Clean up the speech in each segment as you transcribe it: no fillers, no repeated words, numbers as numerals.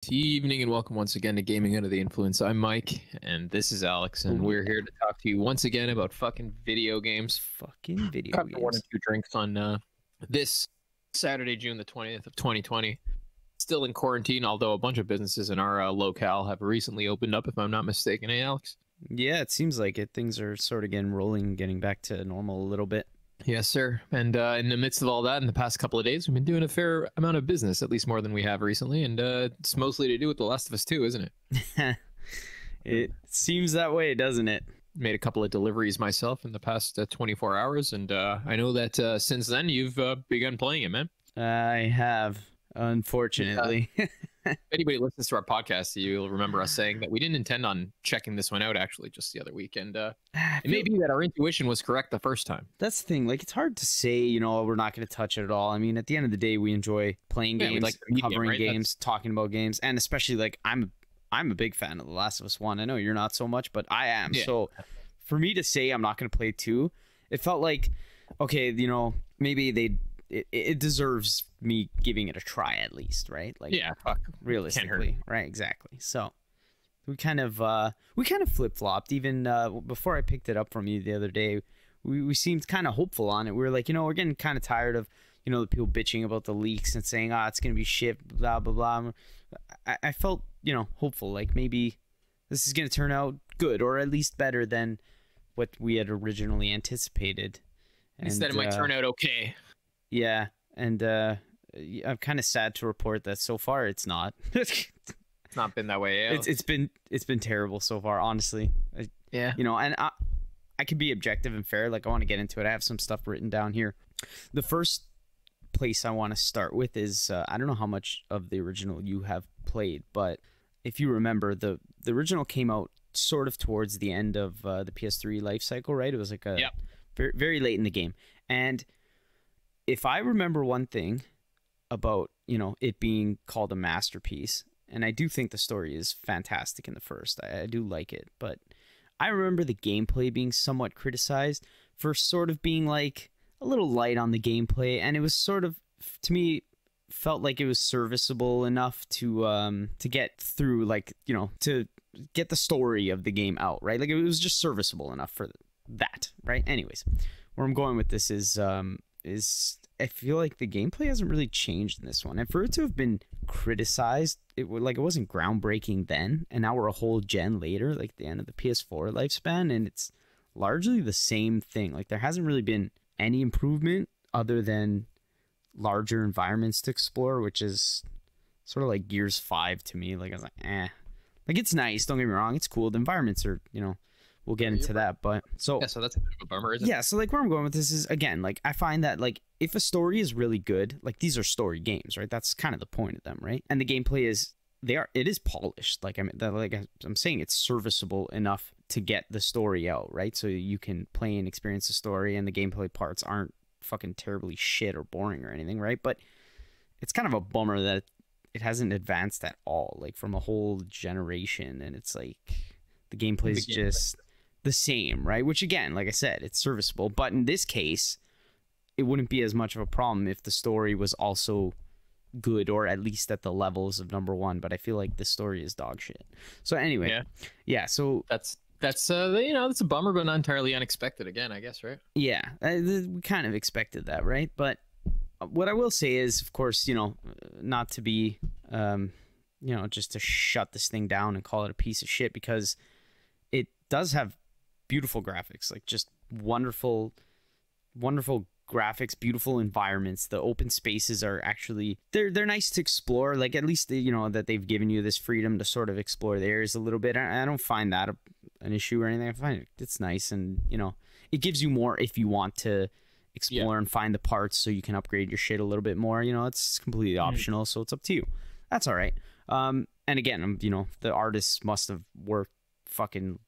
Evening and welcome once again to Gaming Under the Influence. I'm Mike and this is Alex, and we're here to talk to you once again about fucking video games. Fucking video After games. one or two drinks on this Saturday, June the 20th of 2020. Still in quarantine, although a bunch of businesses in our locale have recently opened up, if I'm not mistaken. Hey, Alex? Yeah, it seems like it. Things are sort of getting rolling, getting back to normal a little bit. Yes, sir. And in the midst of all that, in the past couple of days, we've been doing a fair amount of business, at least more than we have recently. And it's mostly to do with The Last of Us 2, isn't it? It seems that way, doesn't it? Made a couple of deliveries myself in the past 24 hours. And I know that since then, you've begun playing it, man. I have, unfortunately. If anybody listens to our podcast, you'll remember us saying that we didn't intend on checking this one out, actually, just the other week. And it may be that our intuition was correct the first time. That's the thing. Like, it's hard to say, we're not going to touch it at all. I mean, at the end of the day, we enjoy playing games, like covering games, talking about games. And especially, like, I'm a big fan of The Last of Us 1. I know you're not so much, but I am. Yeah. So for me to say I'm not going to play 2, it felt like, okay, maybe it deserves me giving it a try at least, right? Like, yeah, fuck, realistically, right? Exactly. So we kind of flip-flopped. Even before I picked it up from you the other day, we seemed kind of hopeful on it. We were like, we're getting kind of tired of the people bitching about the leaks and saying, it's gonna be shit, blah blah blah. I felt hopeful, like maybe this is gonna turn out good, or at least better than what we had originally anticipated. Instead, it might turn out okay. Yeah, and I'm kind of sad to report that so far it's not. It's not been that way. Yeah. It's been terrible so far, honestly. Yeah. And I can be objective and fair. Like, I want to get into it. I have some stuff written down here. The first place I want to start with is I don't know how much of the original you have played, but if you remember, the original came out sort of towards the end of the PS3 life cycle, right? It was like very, very late in the game, and if I remember one thing about, it being called a masterpiece, and I do think the story is fantastic in the first, I do like it, but I remember the gameplay being somewhat criticized for sort of being like a little light on the gameplay, and it was sort of, to me, felt like it was serviceable enough to get through, like, to get the story of the game out, right? Like, it was just serviceable enough for that, right? Anyways, where I'm going with this is I feel like the gameplay hasn't really changed in this one, and for it to have been criticized, it wasn't groundbreaking then, and now we're a whole gen later, like the end of the PS4 lifespan, and it's largely the same thing. Like, there hasn't really been any improvement other than larger environments to explore, which is sort of like Gears 5 to me. Like, I was like, like, it's nice, don't get me wrong, it's cool, the environments are, we'll get into that, but so that's a bit of a bummer, isn't it? Yeah, so like where I'm going with this is, again, like, I find that, like, if a story is really good, like, these are story games, right? That's kind of the point of them, right? And the gameplay is it is polished. Like, I'm saying, it's serviceable enough to get the story out, right? So you can play and experience the story, and the gameplay parts aren't fucking terribly shit or boring or anything, right? But it's kind of a bummer that it hasn't advanced at all, like, from a whole generation, and it's like the gameplay is just the same, right? Which, again, like I said, it's serviceable, but in this case, it wouldn't be as much of a problem if the story was also good, or at least at the levels of number 1, but I feel like the story is dog shit. So anyway, yeah, so that's that's a bummer, but not entirely unexpected again, I guess, right? Yeah, we kind of expected that, right? But what I will say is, of course, not to be just to shut this thing down and call it a piece of shit, because it does have beautiful graphics, like, just wonderful graphics, beautiful environments. The open spaces are actually, they're nice to explore, like, at least that they've given you this freedom to sort of explore the areas a little bit. I don't find that an issue or anything. I find it's nice, and it gives you more if you want to explore and find the parts so you can upgrade your shit a little bit more. It's completely optional, so it's up to you. That's all right. And again, the artists must have worked fucking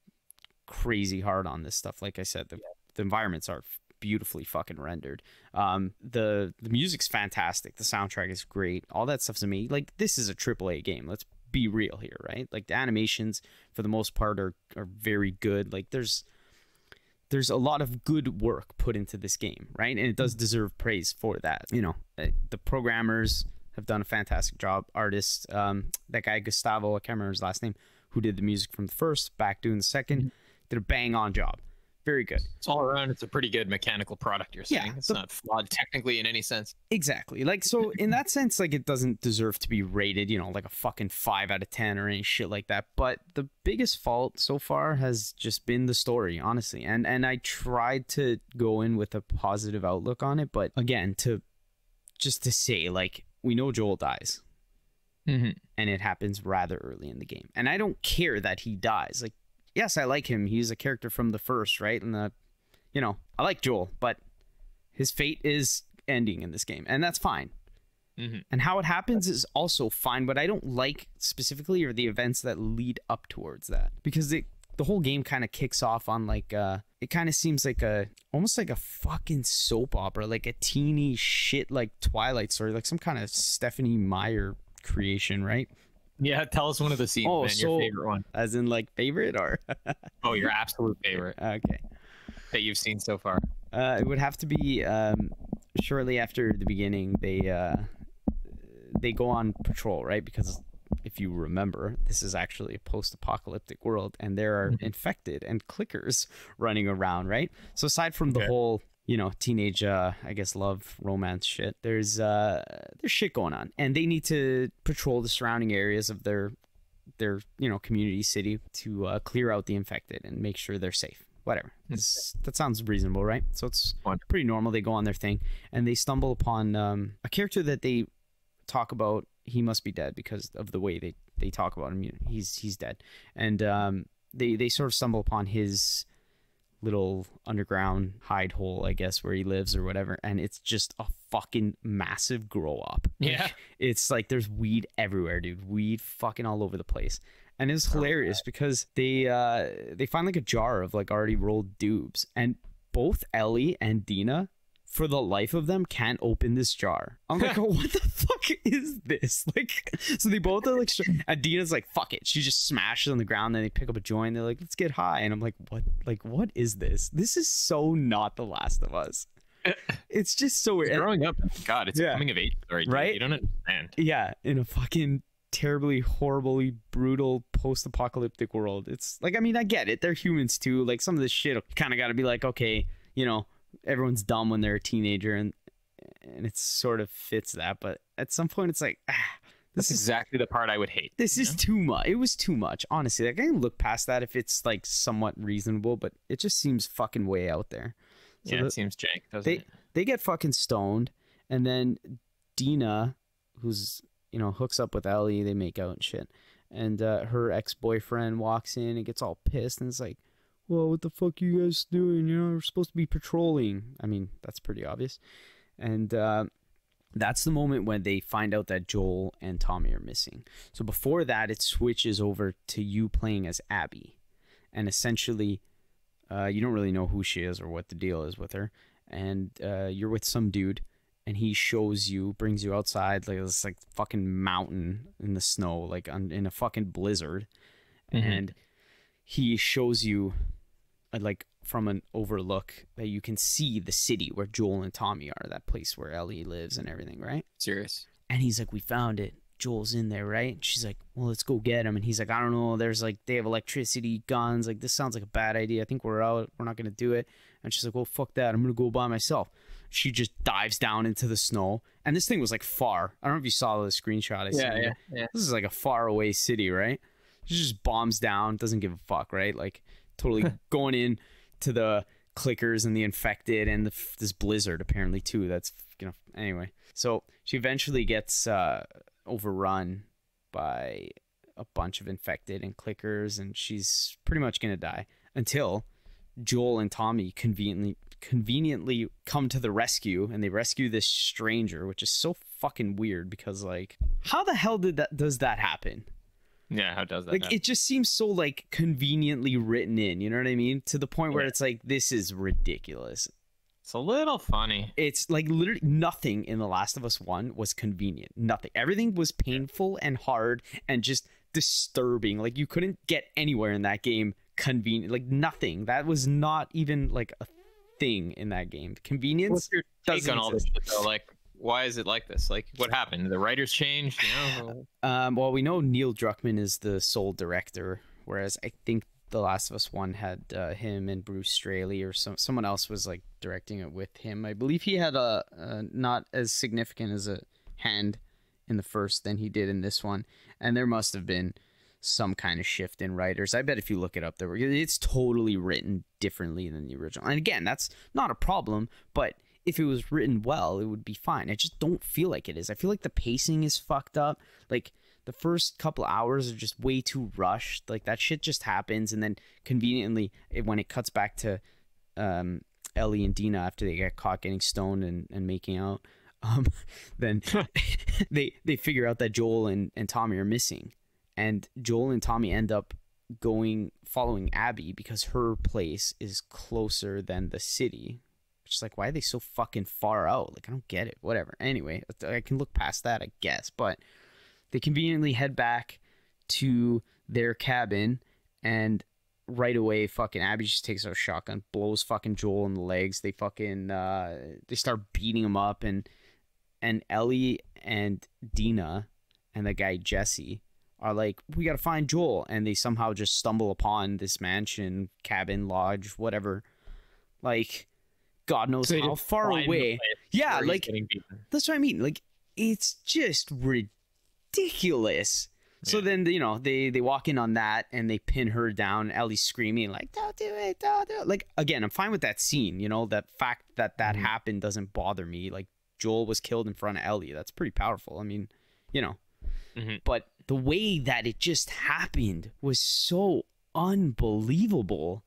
crazy hard on this stuff. Like I said, the environments are beautifully fucking rendered. The music's fantastic. The soundtrack is great. All that stuff's amazing. Like, this is a AAA game. Let's be real here, right? Like, the animations for the most part are very good. Like, there's a lot of good work put into this game, right? And it does deserve praise for that. The programmers, have done a fantastic job. Artists, that guy Gustavo, I can't remember his last name, who did the music from the first, back doing the second, did a bang on job. Very good. It's all around. It's a pretty good mechanical product. You're saying it's not flawed technically in any sense. Exactly. Like, so in that sense, like, it doesn't deserve to be rated, you know, like a fucking 5 out of 10 or any shit like that. But the biggest fault so far has just been the story, honestly. And I tried to go in with a positive outlook on it, but again, to say, like, we know Joel dies, and it happens rather early in the game, and I don't care that he dies. Like, yes, I like him. He's a character from the first, right? And you know, I like Joel, but his fate is ending in this game, and that's fine. And how it happens is also fine, but I don't like specifically or the events that lead up towards that, because the whole game kind of kicks off on like it kind of seems like almost like a fucking soap opera, like a teeny shit like Twilight story, like some kind of Stephanie Meyer creation, right? Yeah, tell us one of the scenes, man. Your favorite one. As in, like, favorite, or? Oh, your absolute favorite. Okay. That you've seen so far. It would have to be shortly after the beginning. They go on patrol, right? Because if you remember, this is actually a post-apocalyptic world, and there are infected and clickers running around, right? So aside from the whole, you know, teenage, I guess, love romance shit, there's shit going on, and they need to patrol the surrounding areas of their you know, community, city, to clear out the infected and make sure they're safe. Whatever. That sounds reasonable, right? So it's pretty normal. They go on their thing, and they stumble upon a character that they talk about. He must be dead because of the way they talk about him. He's dead, and they sort of stumble upon his little underground hide hole, I guess, where he lives or whatever, and it's just a fucking massive grow up. Yeah, it's like there's weed everywhere, dude. Weed fucking all over the place, and it's hilarious because they find like a jar of like already rolled dubs, and both Ellie and Dina, for the life of them, can't open this jar. I'm like, oh, what the fuck is this? Like, so they both are like, and Dina's like, fuck it. She just smashes on the ground. Then they pick up a joint. They're like, let's get high. And I'm like, what? Like, what is this? This is so not The Last of Us. It's just so weird. Growing up, God, it's coming of age story, dude. Right? You don't understand. Yeah, in a fucking terribly, horribly brutal post-apocalyptic world. It's like, I mean, I get it. They're humans too. Like, some of this shit kind of got to be like, okay, you know, everyone's dumb when they're a teenager, and it sort of fits that, but at some point it's like, this is exactly the part I would hate. This is too much. It was too much, honestly. Like, I can look past that if it's like somewhat reasonable, but it just seems fucking way out there. So it seems jank, doesn't it? They get fucking stoned, and then Dina, who's, you know, hooks up with Ellie, they make out and shit, and her ex-boyfriend walks in and gets all pissed, and it's like, well, what the fuck are you guys doing? You know, we're supposed to be patrolling. I mean, that's pretty obvious. And that's the moment when they find out that Joel and Tommy are missing. So before that, it switches over to you playing as Abby. And essentially, you don't really know who she is or what the deal is with her. And you're with some dude, and he shows you, brings you outside, like this like fucking mountain in the snow, like in a fucking blizzard. And he shows you, like, from an overlook that you can see the city where Joel and Tommy are, that place where Ellie lives and everything, right? Serious. And he's like, we found it. Joel's in there, right? And she's like, well, let's go get him. And he's like, I don't know. There's like, they have electricity, guns. Like, this sounds like a bad idea. I think we're out. We're not going to do it. And she's like, well, fuck that. I'm going to go by myself. She just dives down into the snow. And this thing was like far. I don't know if you saw the screenshot I sent. Yeah. This is like a far away city, right? She just bombs down, doesn't give a fuck, right? Like, totally going in to the clickers and the infected and this blizzard, apparently, too. That's, you know, anyway. So she eventually gets overrun by a bunch of infected and clickers, and she's pretty much going to die until Joel and Tommy conveniently come to the rescue, and they rescue this stranger, which is so fucking weird because, like, how the hell does that happen? Yeah, how does that like happen? It just seems so like conveniently written in, you know what I mean? To the point where it's like, this is ridiculous. It's a little funny. It's like literally nothing in The Last of Us 1 was convenient. Nothing. Everything was painful and hard and just disturbing. Like, you couldn't get anywhere in that game convenient. Like, nothing. That was not even like a thing in that game. Convenience. What's your take on all this shit though? Like, why is it like this? Like, what happened? The writers changed, Well, we know Neil Druckmann is the sole director, whereas I think The Last of Us 1 had him and Bruce Straley or someone else was like directing it with him. I believe he had a not as significant as a hand in the first than he did in this one, and there must have been some kind of shift in writers. I bet if you look it up, it's totally written differently than the original. And again, that's not a problem, but if it was written well, it would be fine. I just don't feel like it is. I feel like the pacing is fucked up. Like, the first couple hours are just way too rushed. Like, that shit just happens, and then conveniently, when it cuts back to Ellie and Dina after they get caught getting stoned and making out, then they figure out that Joel and Tommy are missing. And Joel and Tommy end up following Abby because her place is closer than the city. Which is like, why are they so fucking far out? Like, I don't get it. Whatever. Anyway, I can look past that, I guess. But they conveniently head back to their cabin, and right away, fucking Abby just takes out a shotgun, blows fucking Joel in the legs. They fucking they start beating him up, and Ellie and Dina and the guy Jesse are like, we gotta find Joel, and they somehow just stumble upon this mansion, cabin, lodge, whatever. Like, God knows how far away. Yeah, like, that's what I mean. Like, it's just ridiculous. Yeah. So then, they walk in on that, and they pin her down. Ellie's screaming, like, don't do it, don't do it. Like, again, I'm fine with that scene. That fact that happened doesn't bother me. Like, Joel was killed in front of Ellie. That's pretty powerful. I mean, But the way that it just happened was so unbelievable.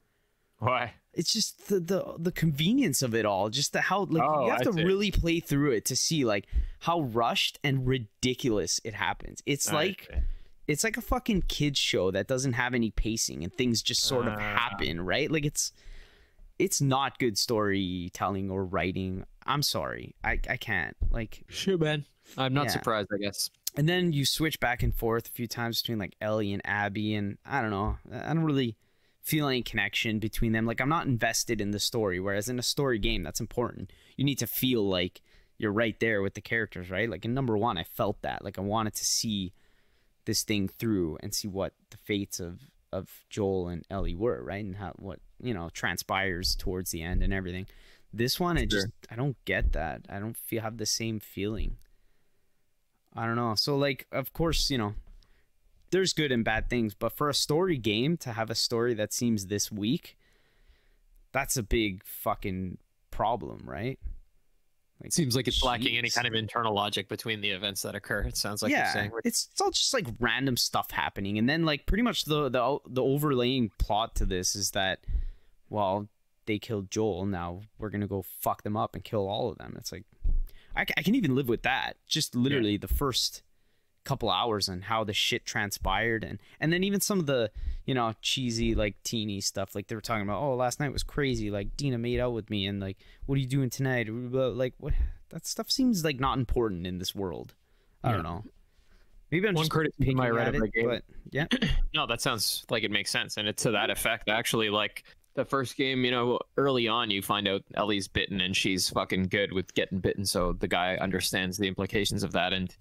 Why? It's just the convenience of it all. Just how you have to really play through it to see like how rushed and ridiculous it happens. It's it's like a fucking kids show that doesn't have any pacing and things just sort of happen, right? Like it's not good storytelling or writing. I'm sorry, I can't. Like, sure, man. I'm not surprised, I guess. And then you switch back and forth a few times between like Ellie and Abby, and I don't know. I don't really feel any connection between them. Like, I'm not invested in the story, whereas in a story game, that's important. You need to feel like you're right there with the characters, right? Like in number 1, I felt that. Like, I wanted to see this thing through and see what the fates of Joel and Ellie were, right? And what transpires towards the end and everything. This one, I don't get that. I don't have the same feeling. I don't know. So, like, of course, there's good and bad things, but for a story game to have a story that seems this weak, that's a big fucking problem, right? Like, it seems like it's lacking any kind of internal logic between the events that occur. It sounds like you're saying. It's all just like random stuff happening, and then like pretty much the overlaying plot to this is that, well, they killed Joel, now we're gonna go fuck them up and kill all of them. It's like, I can even live with that. Just literally the first couple hours and how the shit transpired, and then even some of the cheesy like teeny stuff, like they were talking about, oh, last night was crazy, like Dina made out with me, and like, what are you doing tonight? Like, what? That stuff seems like not important in this world. I don't know. Maybe I'm just picking at it, but yeah. No, that sounds like it makes sense, and it's to that effect actually. Like the first game, early on you find out Ellie's bitten and she's fucking good with getting bitten, so the guy understands the implications of that, and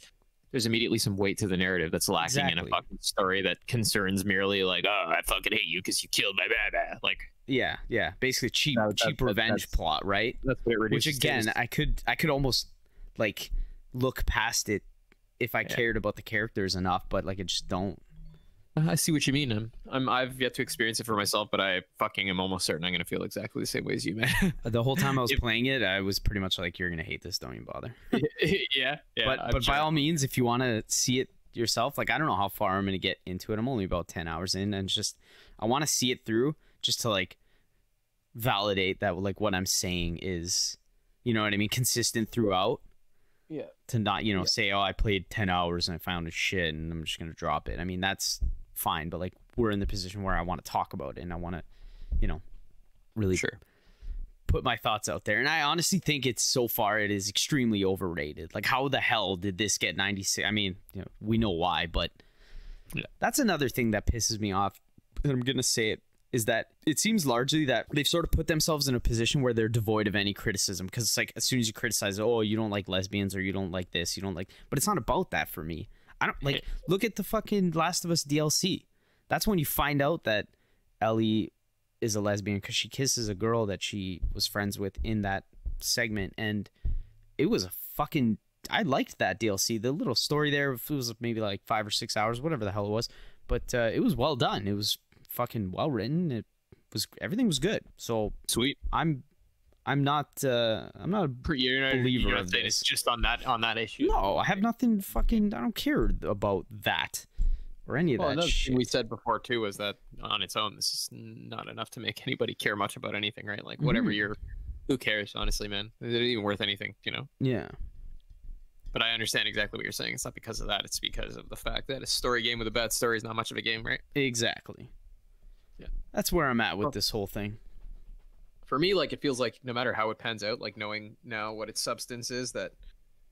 there's immediately some weight to the narrative that's lacking in a fucking story that concerns merely like, oh, I fucking hate you because you killed my baba. Like, yeah, basically cheap revenge plot, right? That's what it reduces. Which again, I could almost like look past it if I cared about the characters enough, but like I just don't. I see what you mean. I've yet to experience it for myself, but I fucking am almost certain I'm gonna feel exactly the same way as you, man. The whole time I was playing it, I was pretty much like, "You're gonna hate this. Don't even bother." yeah. But by all means, if you want to see it yourself, like I don't know how far I'm gonna get into it. I'm only about 10 hours in, and just I want to see it through just to like validate that like what I'm saying is, what I mean, consistent throughout. Yeah. To not say, oh, I played 10 hours and I found it shit and I'm just gonna drop it. I mean, that's fine, but like we're in the position where I want to talk about it and I want to really put my thoughts out there, and I honestly think it is extremely overrated. Like, how the hell did this get 96? I mean, we know why, but that's another thing that pisses me off, and I'm gonna say it is that it seems largely that they've sort of put themselves in a position where they're devoid of any criticism, because it's like as soon as you criticize, oh, you don't like lesbians or you don't like this, you don't like, but it's not about that for me. I don't like, look at the fucking Last of Us DLC. That's when you find out that Ellie is a lesbian because she kisses a girl that she was friends with in that segment, and it was a fucking, I liked that DLC. The little story there, it was maybe like 5 or 6 hours, whatever the hell it was, but it was well done. It was fucking well written. It was, everything was good. So sweet. I'm not a believer of this. It's just on that issue. No, I have nothing fucking, I don't care about that or any of that shit. We said before too was that on its own, this is not enough to make anybody care much about anything, right? Like whatever who cares, honestly, man? Is it even worth anything, you know? Yeah. But I understand exactly what you're saying. It's not because of that. It's because of the fact that a story game with a bad story is not much of a game, right? Exactly. Yeah. That's where I'm at with this whole thing. For me, like, it feels like no matter how it pans out, like knowing now what its substance is, that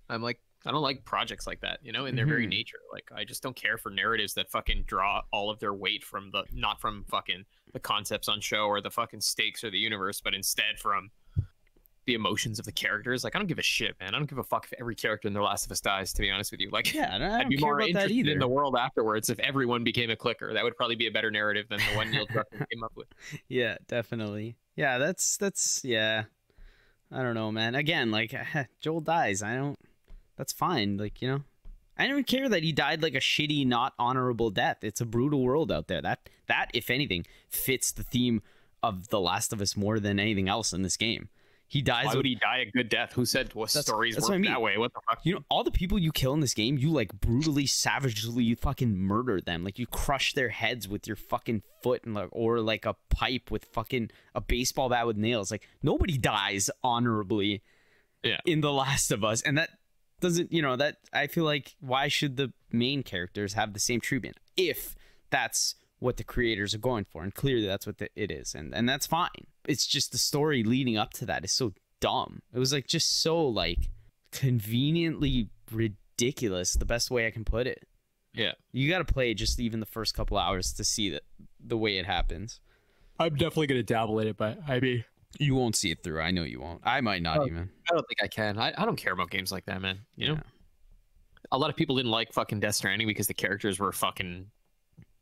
I'm like, I don't like projects like that, you know, in their very nature. Like, I just don't care for narratives that fucking draw all of their weight from the, not from fucking the concepts on show or the fucking stakes or the universe, but instead from the emotions of the characters. Like, I don't give a shit, man. I don't give a fuck if every character in The Last of Us dies, to be honest with you. Like, yeah, I'd be more interested in the world afterwards if everyone became a clicker. That would probably be a better narrative than the one Neil Druckmann came up with. Yeah, definitely. Yeah, that's yeah. I don't know, man. Again, like, Joel dies. That's fine. Like, you know, I don't even care that he died like a shitty, not honorable death. It's a brutal world out there. That, if anything, fits the theme of The Last of Us more than anything else in this game. He dies. Why would he die a good death? Who said stories work that way? What the fuck? You know, all the people you kill in this game, you like brutally, savagely fucking murder them. Like, you crush their heads with your fucking foot, and like, or like a pipe with fucking a baseball bat with nails. Like, nobody dies honorably in The Last of Us, and that doesn't, you know, that I feel like, why should the main characters have the same treatment if that's what the creators are going for? And clearly that's what it is, and that's fine. It's just the story leading up to that is so dumb. It was like just so like conveniently ridiculous, the best way I can put it. Yeah, you got to play just even the first couple hours to see that the way it happens. I'm definitely gonna dabble in it, but I mean, you won't see it through. I know you won't. I might not even. I don't think I can. I don't care about games like that, man. You know, a lot of people didn't like fucking Death Stranding because the characters were fucking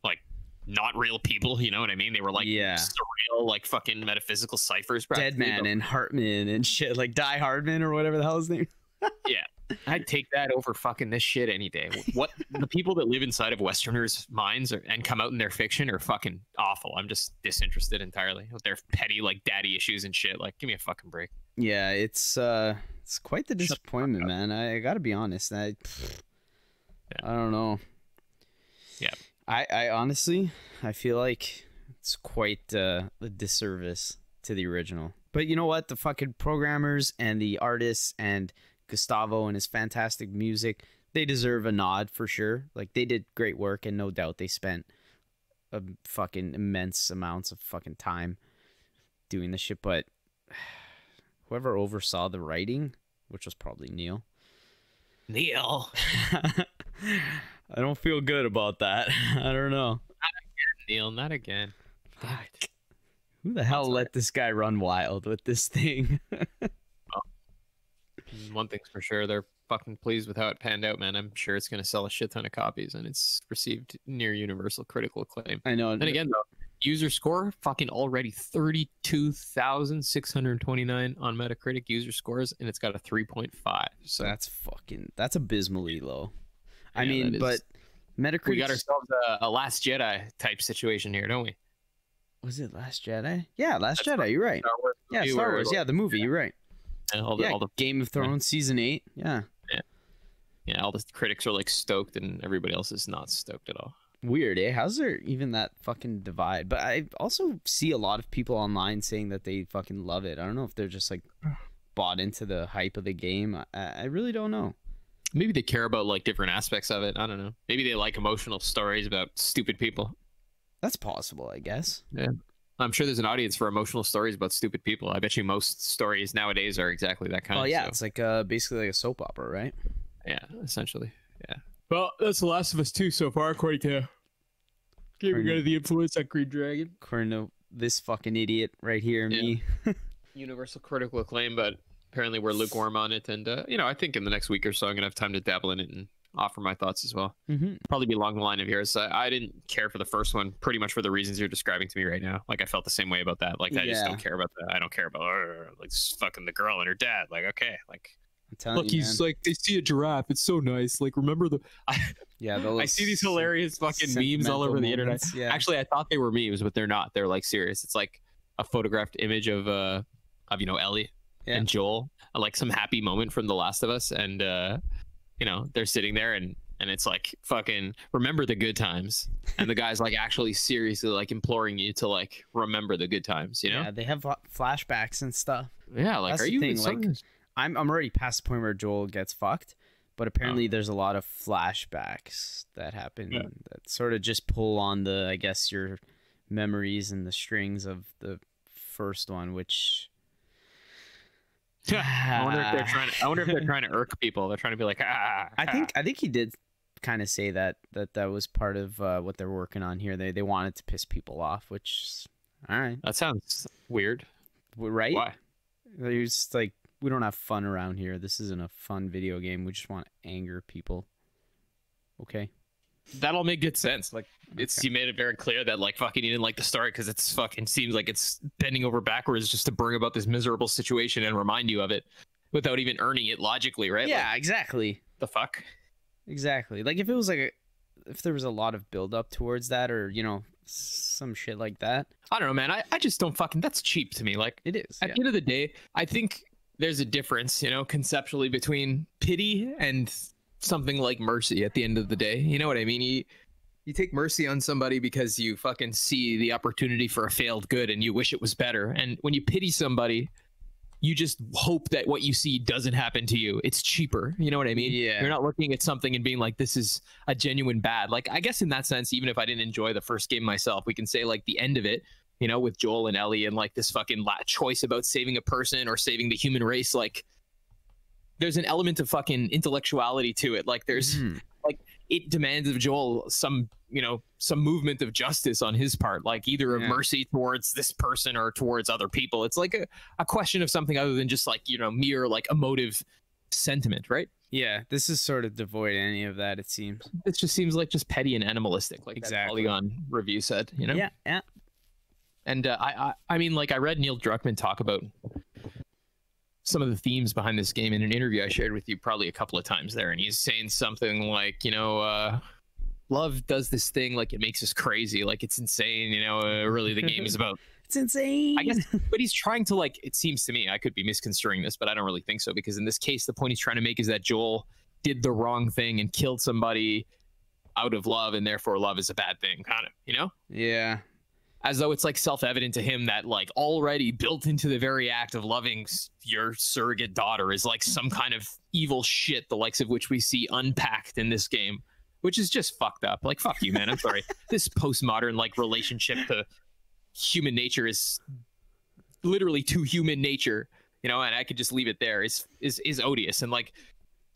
like not real people. You know what I mean? They were like surreal, like fucking metaphysical ciphers. Deadman and Hartman and shit, like Die Hardman or whatever the hell his name. Yeah, I'd take that over fucking this shit any day. What the people that live inside of Westerners' minds and come out in their fiction are fucking awful. I'm just disinterested entirely with their petty like daddy issues and shit. Like, give me a fucking break. Yeah, it's quite the disappointment, man. I gotta be honest. I don't know. Yeah, I honestly, I feel like it's quite a disservice to the original. But you know what? The fucking programmers and the artists and Gustavo and his fantastic music, they deserve a nod for sure. Like, they did great work, and no doubt they spent a fucking immense amounts of fucking time doing this shit. But whoever oversaw the writing, which was probably Neil. I don't feel good about that. I don't know. Not again, Neil. Not again. Fuck. Who the hell let this guy run wild with this thing? One thing's for sure, they're fucking pleased with how it panned out, man. I'm sure it's going to sell a shit ton of copies, and it's received near universal critical acclaim. I know. And again, though, user score fucking already 32,629 on Metacritic user scores, and it's got a 3.5. So that's abysmally low. I mean, but Metacritic. We got ourselves a Last Jedi type situation here, don't we? Was it Last Jedi? Yeah, Last Jedi. You're right. Star Wars. Yeah, the movie. You're right. All the Game of Thrones season 8. Yeah, all the critics are like stoked, and everybody else is not stoked at all. Weird, eh? How's there even that fucking divide? But I also see a lot of people online saying that they fucking love it. I don't know if they're just like bought into the hype of the game. I really don't know. Maybe they care about like different aspects of it. I don't know. Maybe they like emotional stories about stupid people. That's possible, I guess. Yeah. I'm sure there's an audience for emotional stories about stupid people. I bet you most stories nowadays are exactly that kind. Oh yeah, it's like basically like a soap opera, right? Yeah, essentially. Yeah. Well, that's The Last of Us 2 so far, according to Gaming Under the Influence on Green Dragon. According to this fucking idiot right here, me. Universal critical acclaim, but apparently we're lukewarm on it. And you know, I think in the next week or so, I'm gonna have time to dabble in it and offer my thoughts as well. Probably be along the line of yours. I didn't care for the first one pretty much for the reasons you're describing to me right now. Like I felt the same way about that. Like I just don't care about that. I don't care about like fucking the girl and her dad. Like okay, like look, you, he's like they see a giraffe. It's so nice. Like remember the I see these hilarious fucking memes all over the internet. Yeah. Actually, I thought they were memes, but they're not. They're like serious. It's like a photographed image of you know, Ellie and Joel, like some happy moment from The Last of Us, and you know, they're sitting there and it's like fucking remember the good times, and the guy's like actually seriously like imploring you to like remember the good times, you know? Yeah, they have flashbacks and stuff. Yeah, like that's are the you thing, like I'm already past the point where Joel gets fucked, but apparently there's a lot of flashbacks that happen that sort of just pull on the, I guess, your memories and the strings of the first one, which I wonder if they're trying to irk people. They're trying to be like, I think he did kind of say that was part of what they're working on here. They wanted to piss people off, which all right. That sounds weird, right? Why? He was just like, we don't have fun around here. This isn't a fun video game. We just want to anger people. Okay. That'll make good sense. Like it's you made it very clear that like fucking you didn't like the story because it's fucking seems like it's bending over backwards just to bring about this miserable situation and remind you of it without even earning it logically, right? Yeah, like, exactly. the fuck? Exactly. Like if it was like if there was a lot of build up towards that, or you know, some shit like that. I don't know, man. I just don't fucking. That's cheap to me. Like it is. At the end of the day, I think there's a difference, you know, conceptually between pity and something like mercy at the end of the day. You know what I mean? You take mercy on somebody because you fucking see the opportunity for a failed good and you wish it was better. And when you pity somebody, you just hope that what you see doesn't happen to you. It's cheaper. You know what I mean? Yeah. You're not looking at something and being like, this is a genuine bad. Like, I guess in that sense, even if I didn't enjoy the first game myself, we can say like the end of it, you know, with Joel and Ellie and like this fucking choice about saving a person or saving the human race, like there's an element of fucking intellectuality to it. Like there's like it demands of Joel some, you know, some movement of justice on his part, like either of mercy towards this person or towards other people. It's like a question of something other than just like, you know, mere like emotive sentiment, right? Yeah, this is sort of devoid of any of that, it seems. It just seems like just petty and animalistic, like that exactly. Polygon review said, you know? Yeah, yeah. And I mean, like I read Neil Druckmann talk about some of the themes behind this game in an interview I shared with you probably a couple of times there, and he's saying something like, you know, love does this thing, like it makes us crazy, like it's insane, you know, really the game is about it's insane, I guess. But he's trying to, like, it seems to me, I could be misconstruing this, but I don't really think so, because in this case the point he's trying to make is that Joel did the wrong thing and killed somebody out of love, and therefore love is a bad thing, kind of, you know? Yeah. As though it's like self-evident to him that like already built into the very act of loving your surrogate daughter is like some kind of evil shit, the likes of which we see unpacked in this game, which is just fucked up. Like, fuck you, man. I'm sorry. This postmodern like relationship to human nature is literally to human nature, you know, and I could just leave it there, is odious. And like,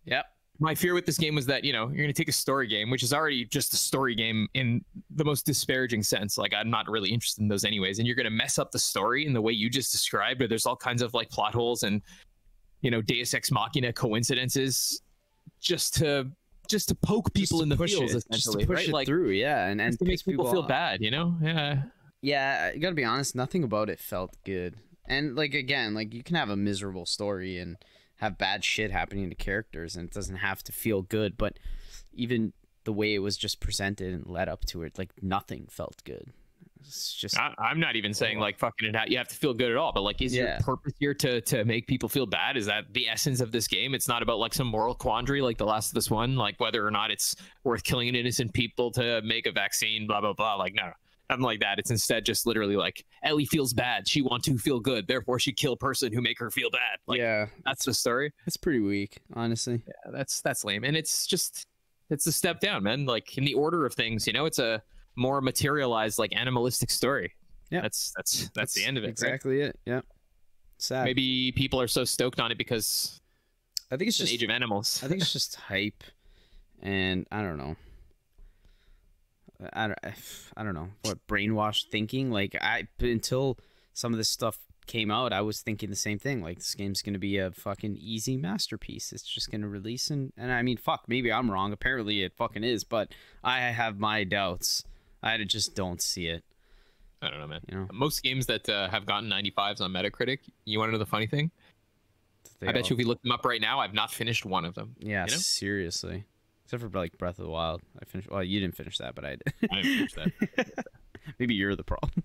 yep. My fear with this game was that, you know, you're going to take a story game, which is already just a story game in the most disparaging sense. Like, I'm not really interested in those anyways. And you're going to mess up the story in the way you just described, where there's all kinds of like plot holes and, you know, Deus Ex Machina coincidences just to poke people in the feels, essentially, just to push right? it like through, yeah, and to make people feel bad, you know? Yeah. Yeah, you gotta be honest, nothing about it felt good. And like, again, like you can have a miserable story and have bad shit happening to characters, and it doesn't have to feel good, but even the way it was just presented and led up to it, like nothing felt good. It's just, I'm not even saying like fucking it out, you have to feel good at all, but like, is your purpose here to make people feel bad? Is that the essence of this game? It's not about like some moral quandary like The Last of Us One, like whether or not it's worth killing innocent people to make a vaccine, blah blah blah. Like, no, nothing like that. It's instead just literally like, Ellie feels bad, she wants to feel good, therefore she kill a person who make her feel bad. Like, yeah, that's the story. It's pretty weak, honestly. Yeah, that's lame, and it's a step down, man. Like in the order of things, you know, it's a more materialized, like animalistic story. Yeah, that's the end of it. Exactly, right? It. Yeah. Sad. Maybe people are so stoked on it because I think it's just Age of Animals. I think it's just hype, and I don't know. I don't know what brainwashed thinking. Like until some of this stuff came out, I was thinking the same thing. Like this game's gonna be a fucking easy masterpiece. It's just gonna release and I mean, fuck, maybe I'm wrong. Apparently it fucking is, but I have my doubts. I just don't see it. I don't know, man. You know? Most games that have gotten 95s on Metacritic, you want to know the funny thing? I bet you if we look them up right now, I've not finished one of them. Yeah, you know? Seriously. Except for like Breath of the Wild. I finished. Well, you didn't finish that, but I did. I didn't finish that. Maybe you're the problem.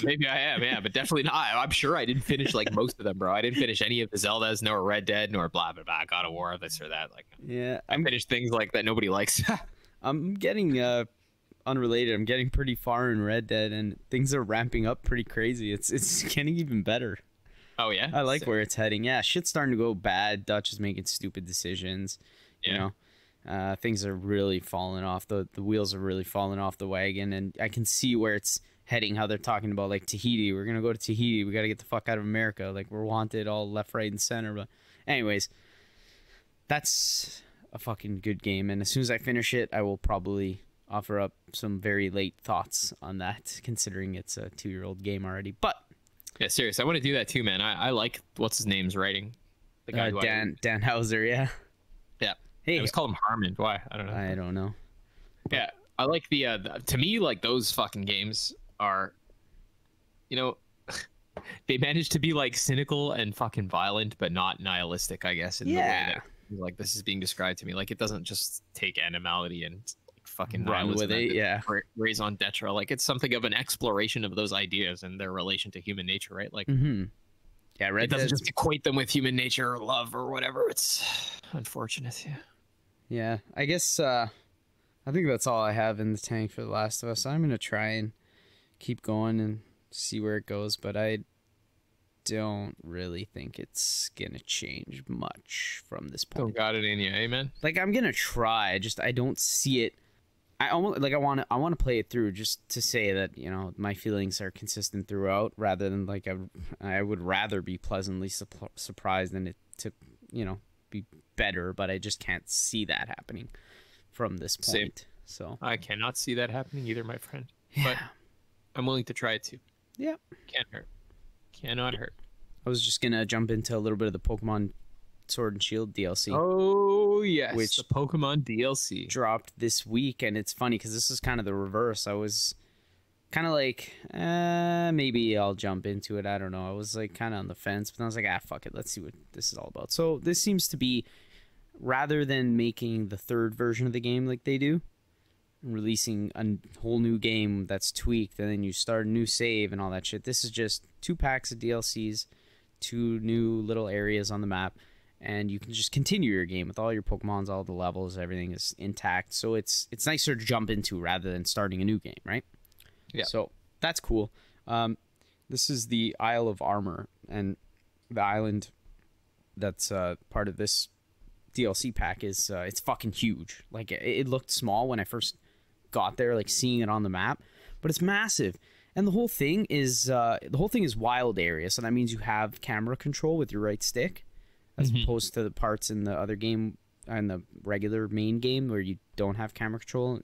Maybe I am, yeah, but definitely not. I'm sure I didn't finish like most of them, bro. I didn't finish any of the Zeldas, nor Red Dead, nor blah blah blah, God of War, this or that. Like, yeah, I finished things like that nobody likes. I'm getting unrelated. I'm getting pretty far in Red Dead, and things are ramping up pretty crazy. It's getting even better. Oh yeah, I like where it's heading. Yeah, shit's starting to go bad. Dutch is making stupid decisions. Yeah. You know, things are really falling off. The wheels are really falling off the wagon, and I can see where it's heading. How they're talking about like Tahiti. We're gonna go to Tahiti. We got to get the fuck out of America. Like we're wanted all left, right, and center. But anyways, that's a fucking good game. And as soon as I finish it, I will probably offer up some very late thoughts on that, considering it's a 2-year-old game already. But yeah, serious. I want to do that too, man. I like what's his name's writing. The guy Dan Hauser, yeah. Yeah. Hey, I was called him Harmon. Why? I don't know. I don't know. Yeah, I like the to me, like those fucking games are, you know, they manage to be like cynical and fucking violent, but not nihilistic, I guess, in the way that like this is being described to me. Like it doesn't just take animality and fucking run with it, yeah. Raison d'etre. Like it's something of an exploration of those ideas and their relation to human nature, right? Like, yeah, it doesn't just equate them with human nature or love or whatever. It's unfortunate, yeah. Yeah, I guess I think that's all I have in the tank for The Last of Us. I'm gonna try and keep going and see where it goes, but I don't really think it's gonna change much from this point. Don't got it in you, amen. Like I'm gonna try, I don't see it. I almost like I want to play it through just to say that, you know, my feelings are consistent throughout, rather than like I would rather be pleasantly surprised than it to, you know, be better, but I just can't see that happening from this point. Same. So I cannot see that happening either, my friend. Yeah. But I'm willing to try it too. Yeah. Can't hurt. Cannot hurt. I was just gonna jump into a little bit of the Pokemon Sword and Shield DLC. Oh yes, which the Pokemon DLC dropped this week, and it's funny because this is kind of the reverse. I was kind of like, maybe I'll jump into it. I don't know. I was like kind of on the fence, but I was like, fuck it. Let's see what this is all about. So this seems to be, rather than making the third version of the game like they do, releasing a whole new game that's tweaked, and then you start a new save and all that shit. This is just 2 packs of DLCs, 2 new little areas on the map, and you can just continue your game with all your Pokemons, all the levels, everything is intact. So it's nicer to jump into rather than starting a new game, right? Yeah. So that's cool. This is the Isle of Armor, and the island that's part of this DLC pack is it's fucking huge. Like it looked small when I first got there, like seeing it on the map, but it's massive. And the whole thing is wild area, so that means you have camera control with your right stick, as opposed to the parts in the other game and the regular main game where you don't have camera control.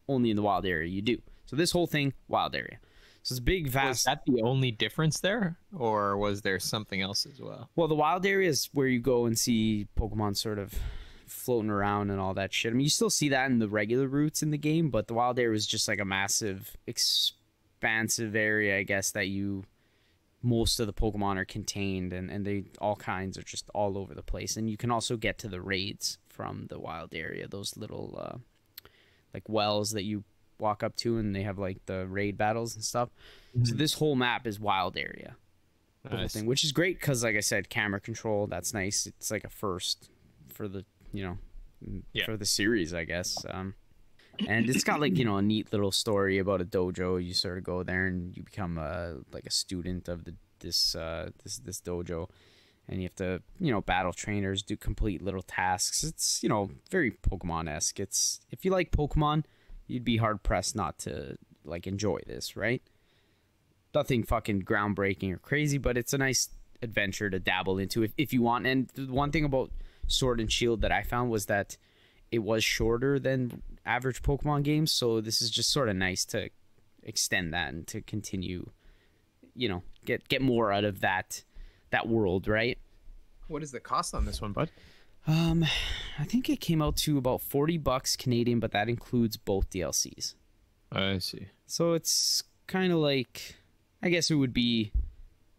Only in the wild area you do. So this whole thing, wild area. So it's big, vast. Was that the only difference there, or was there something else as well? Well, the wild area is where you go and see Pokemon sort of floating around and all that shit. I mean, you still see that in the regular routes in the game, but the wild area is just like a massive, expansive area, I guess, that most of the Pokemon are contained, and they all kinds are just all over the place. And you can also get to the raids from the wild area, those little like wells that you walk up to, and they have like the raid battles and stuff. So this whole map is wild area, the whole thing, which is great because, like I said, camera control, that's nice. It's like a first for the, you know, for the series, I guess. And it's got like, you know, a neat little story about a dojo. You sort of go there and you become like a student of this dojo, and you have to, you know, battle trainers, do complete little tasks. It's, you know, very Pokemon-esque. It's, if you like Pokemon, you'd be hard pressed not to like enjoy this, right? Nothing fucking groundbreaking or crazy, but it's a nice adventure to dabble into if you want. And the one thing about Sword and Shield that I found was that it was shorter than average Pokemon games, so this is just sort of nice to extend that and to continue, you know, get more out of that world, right? What is the cost on this one, bud? I think it came out to about $40 Canadian, but that includes both DLCs. I see. So it's kind of like, I guess it would be,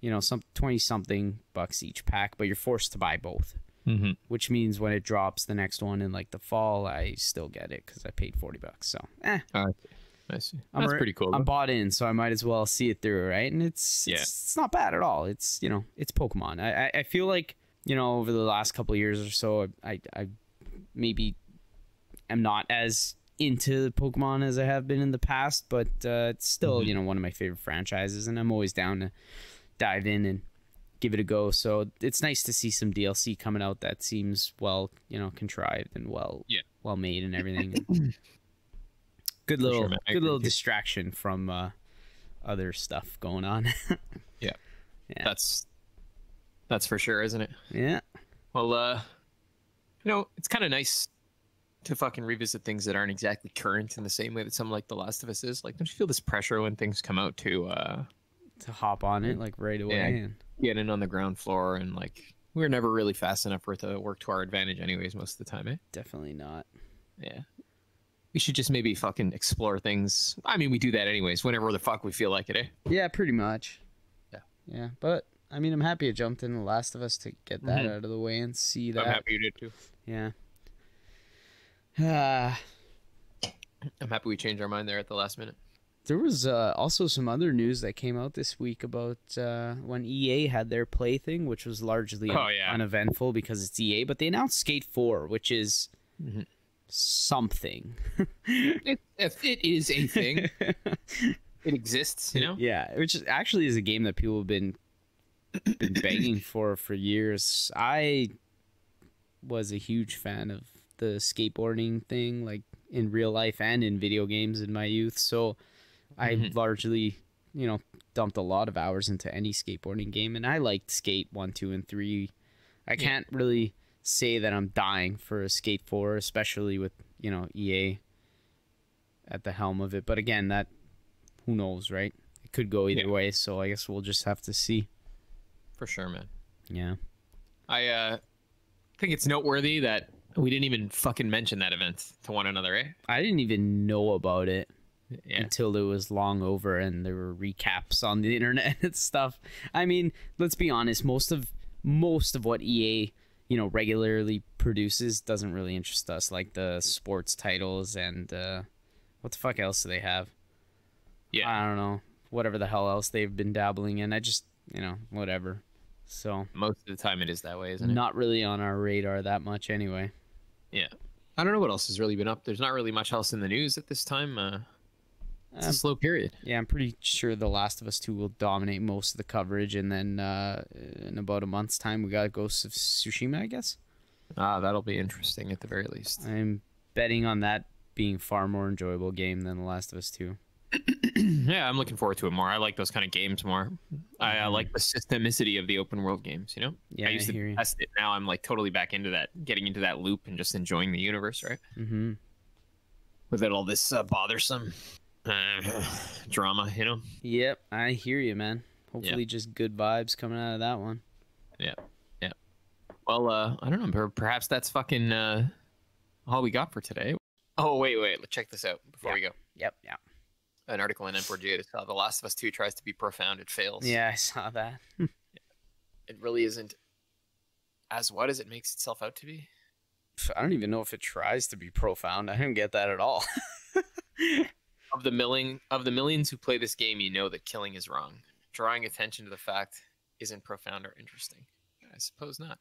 you know, some 20 something bucks each pack, but you're forced to buy both. Mm-hmm. Which means when it drops the next one in like the fall, I still get it because I paid $40. So, I see. That's pretty cool. I'm bought in, so I might as well see it through, right? And it's not bad at all. It's, you know, it's Pokemon. I feel like, you know, over the last couple of years or so, I maybe am not as into Pokemon as I have been in the past, but it's still, you know, one of my favorite franchises, and I'm always down to dive in and give it a go. So it's nice to see some DLC coming out that seems well, you know, contrived and well made and everything. Good little distraction from other stuff going on. Yeah. That's for sure, isn't it? Yeah. Well, you know, it's kind of nice to fucking revisit things that aren't exactly current in the same way that something like The Last of Us is. Like, don't you feel this pressure when things come out to hop on it like right away and get in on the ground floor? And like, we're never really fast enough for it to work to our advantage anyways most of the time, eh? Definitely not. Yeah. We should just maybe fucking explore things. I mean, we do that anyways, whenever the fuck we feel like it, eh? Yeah, pretty much. Yeah. But I mean, I'm happy I jumped in The Last of Us to get that out of the way and see that. I'm happy you did too. Yeah. I'm happy we changed our mind there at the last minute. There was also some other news that came out this week about when EA had their Play thing, which was largely uneventful because it's EA, but they announced Skate 4, which is something. It is a thing. It exists, you know? Yeah, which actually is a game that people have been begging for years. I was a huge fan of the skateboarding thing, like in real life and in video games in my youth. So I largely, you know, dumped a lot of hours into any skateboarding game, and I liked Skate 1, 2, and 3. I can't really say that I'm dying for a Skate 4, especially with, you know, EA at the helm of it. But again, that, who knows, right? It could go either way, so I guess we'll just have to see. For sure, man. Yeah. I think it's noteworthy that we didn't even fucking mention that event to one another, eh? I didn't even know about it until it was long over and there were recaps on the internet and stuff. I mean, let's be honest, most of what EA, you know, regularly produces doesn't really interest us, like the sports titles and what the fuck else do they have? Yeah. I don't know. Whatever the hell else they've been dabbling in. I just, you know, whatever. So most of the time it is that way, isn't it? Not really on our radar that much anyway. Yeah. I don't know what else has really been up. There's not really much else in the news at this time. It's a slow period. Yeah, I'm pretty sure The Last of Us 2 will dominate most of the coverage, and then in about a month's time we got Ghosts of Tsushima, I guess. That'll be interesting at the very least. I'm betting on that being far more enjoyable game than The Last of Us 2. Yeah, I'm looking forward to it more. I like those kind of games more. I like the systemicity of the open world games, you know? Yeah, I used to test it. Now I'm like totally back into that, getting into that loop and just enjoying the universe, right? Mm-hmm. Without all this bothersome drama, you know? Yep, I hear you, man. Hopefully just good vibes coming out of that one. Yeah, yeah. Well, I don't know. Perhaps that's fucking all we got for today. Oh, wait. Let's check this out before we go. Yep. An article in N4G that saw The Last of Us 2 tries to be profound, it fails. Yeah, I saw that. It really isn't as what as it makes itself out to be. I don't even know if it tries to be profound. I don't get that at all. Of the millions who play this game, you know that killing is wrong. Drawing attention to the fact isn't profound or interesting. I suppose not.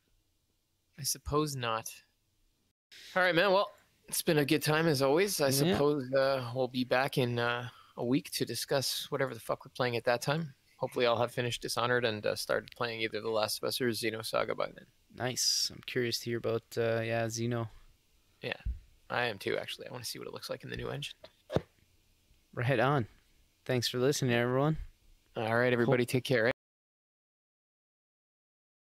All right, man. Well, it's been a good time as always. I suppose we'll be back in a week to discuss whatever the fuck we're playing at that time. Hopefully I'll have finished Dishonored and started playing either The Last of Us or Xenosaga by then. Nice. I'm curious to hear about Xeno. Yeah, I am too, actually. I want to see what it looks like in the new engine. Right on. Thanks for listening, everyone. All right, everybody, take care.